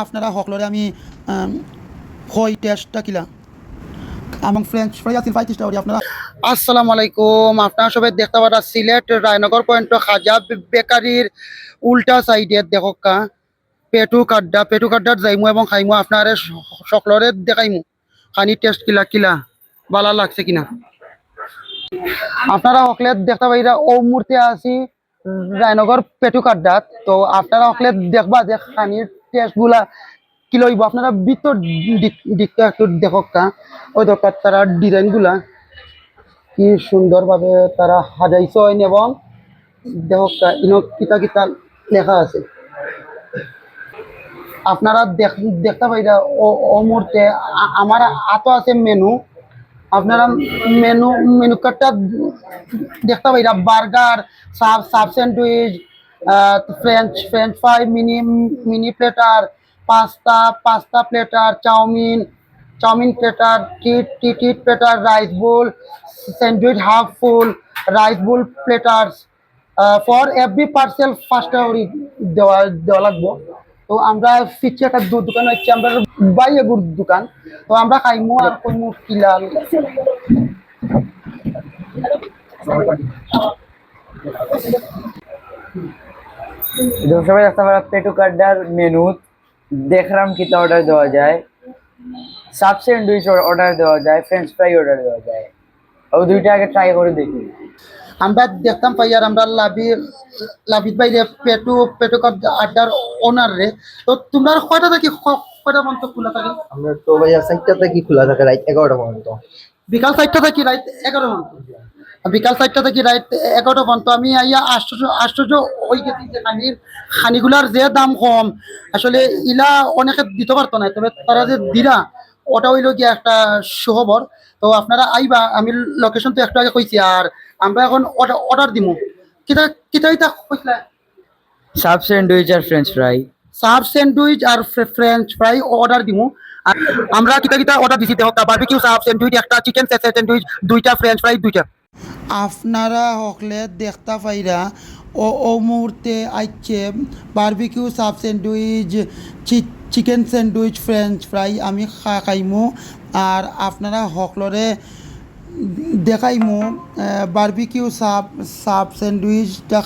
আপনারা সকলরে আমি হই টেস্টটা কিলা এবং ফ্রেঞ্চ ফ্রাই আছে 5 টাকা আপনারা। আসসালামু আলাইকুম, আপনারা সবাই দেখতে পারা সিলেট রায়নগর পয়েন্ট খাজা বেকারির উল্টা সাইডে দেখকা পেটু কাড্ডার যাইমু এবং খাইমু আপনারে সকলরে দেখাইমু খানি টেস্ট কিলা কিলা ভালো লাগছে কিনা। আপনারা সকলে দেখতে পাইরা ও মূর্তি আছি রায়নগর পেটু কাড্ডাত। তো আপনারা সকলে দেখবা যে খানির টেস্ট গুলা কি লইব। আপনারা ভিতর দিকটা একটু দেখকা, ওই দরকার তারা ডিজাইন গুলা কি সুন্দর ভাবে তারা সাজাইছেন এবং দেখকা ইনো কিতা কিতা লেখা আছে। আপনারা দেখতে পাইরা ও মুহূর্তে আমার হাতে আছে মেনু। আপনারা মেনু কার্ডটা দেখতে পাইরা burger, sub sandwich, french fry, mini platter, pasta platter, chowmein platter, টিট platter, rice bowl, sandwich half full, rice bowl platters for every parcel 5 টাকা করে দেওয়া লাগবো। তো আমরা ফিরছি একটা দোকান হচ্ছে আমরা বাইয়াগুর দোকান। তো আমরা খাইমু আর কইমু কিলাল। সবাই রাস্তা পেটু কাড্ডার মেনু দেখলাম কিতা অর্ডার দেওয়া যায়, সাব স্যান্ডউইচ অর্ডার দেওয়া যায়, ফ্রেঞ্চ ফ্রাই অর্ডার দেওয়া যায়। ও দুইটা আগে ট্রাই করে দেখি। আমরা দেখতাম পাই আর আমরা লাভিত বাইরে পেটু আড্ডার ওনার রে। তো তোমরা কয়টা থেকে কয়টা পর্যন্ত খোলা থাকে? আমরা তো ভাইয়া 4টা থেকে খোলা থাকে রাত 11টা পর্যন্ত। বিকাল 4টা থেকে রাত 11টা পর্যন্ত। বিকাল 4টা থেকে রাত 11টা পর্যন্ত। আমি আইয়া আশ্চর্য ওই গেছি যে খানিগুলার যে দাম কম, আসলে ইলা অনেকে দিতে পারতো না, তবে তারা যে দিরা ওটা হইল গিয়ে একটা সুখবর। তো আপনারা আইবা, আমি লোকেশন তো একটু আগে কইছি। আর আমরা এখন অর্ডার দিমু কিতা কিতা কিতা কইলা? সাব স্যান্ডউইচ আর ফ্রেঞ্চ ফ্রাই। সাব স্যান্ডউইচ আর ফ্রেঞ্চ ফ্রাই অর্ডার দিমু। আর আমরা কিতা কিতা অর্ডার দিছি দেখো, বারবিকিউ সাব স্যান্ডউইচ একটা, চিকেন স্যান্ডউইচ দুইটা, ফ্রেঞ্চ ফ্রাই দুইটা। আপনারা হকলে দেখতা পাইরা ও মুহূর্তে আইছে barbecue sub sandwich, chicken sandwich, french fry আমি খাইমু। আর আপনারা হকলরে দেখাইমু বারবিকিউ সাব স্যান্ডউইচটা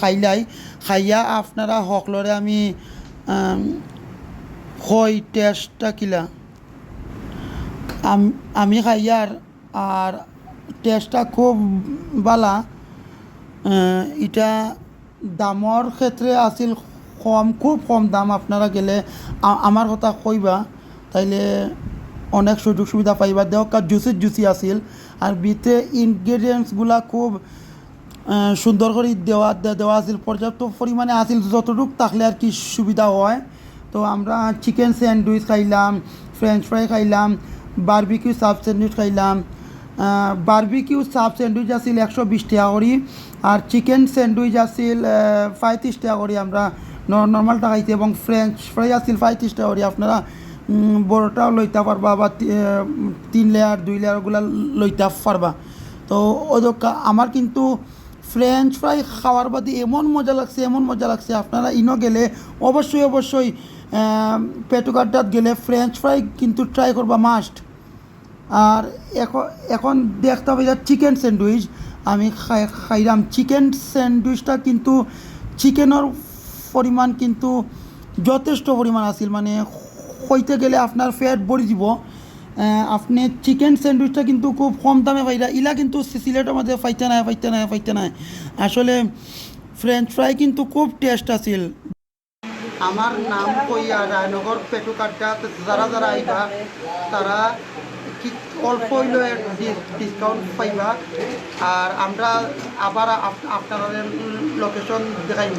খাইয়া আপনারা হকলরে আমি হই টেস্টটা কিলা আমি খাইয়ার। আর টেস্টটা খুব ভালা। এটা দামর ক্ষেত্রে আছিল খুব কম দাম। আপনারা গেলে আমার কথা কইবা, তাইলে অনেক সুযোগ সুবিধা পাইবা। দেওয়া জুসি আছিল আর ভিতরে ইনগ্রেডিয়েন্টসগুলা খুব সুন্দর করে দেওয়া আছিল, পর্যাপ্ত পরিমাণে আছিল, যতটুক থাকলে আর কি সুবিধা হয়। তো আমরা চিকেন স্যান্ডউইচ খাইলাম, ফ্রেঞ্চ ফ্রাই খাইলাম, বারবিকিউ সাব স্যান্ডউইচ খাইলাম। বারবিকিউ সাব স্যান্ডউইচ আছিল 120 টাকা করে, আর চিকেন স্যান্ডউইচ আছিল 35 টাকা করে। আমরা নর্মালটা খাইছি এবং ফ্রেঞ্চ ফ্রাই আছিল 35 টাকা করে। আপনারা বড়টাও লইতে পারবা বা 3 লেয়ার 2 লেয়ারগুলো লইতে পারবা। তো আমার কিন্তু ফ্রেঞ্চ ফ্রাই খাওয়ার বাদে এমন মজা লাগছে। আপনারা ইনো গেলে অবশ্যই পেটু কাড্ডাত গেলে ফ্রেঞ্চ ফ্রাই কিন্তু ট্রাই করবা মাস্ট। আর এখন দেখতে পাই চিকেন স্যান্ডউইচ আমি খাইলাম। চিকেন স্যান্ডউইচটা কিন্তু চিকেনের পরিমাণ কিন্তু যথেষ্ট পরিমাণ আছিল, মানে হইতে গেলে আপনার ফ্যাট ভরে দিব। আপনি চিকেন স্যান্ডউইচটা কিন্তু খুব কম দামে পাইরা। ইলা কিন্তু সিলেটের মধ্যে পাইতে নাই। আসলে ফ্রেঞ্চ ফ্রাই কিন্তু খুব টেস্ট আছিল। আমার নাম কইয়া রায়নগর পেটু কাড্ডাত যারা আইবা তারা অল্প হইলেও ডিসকাউন্ট পাইবা। আর আমরা আবার আপনাদের লোকেশন দেখাইব।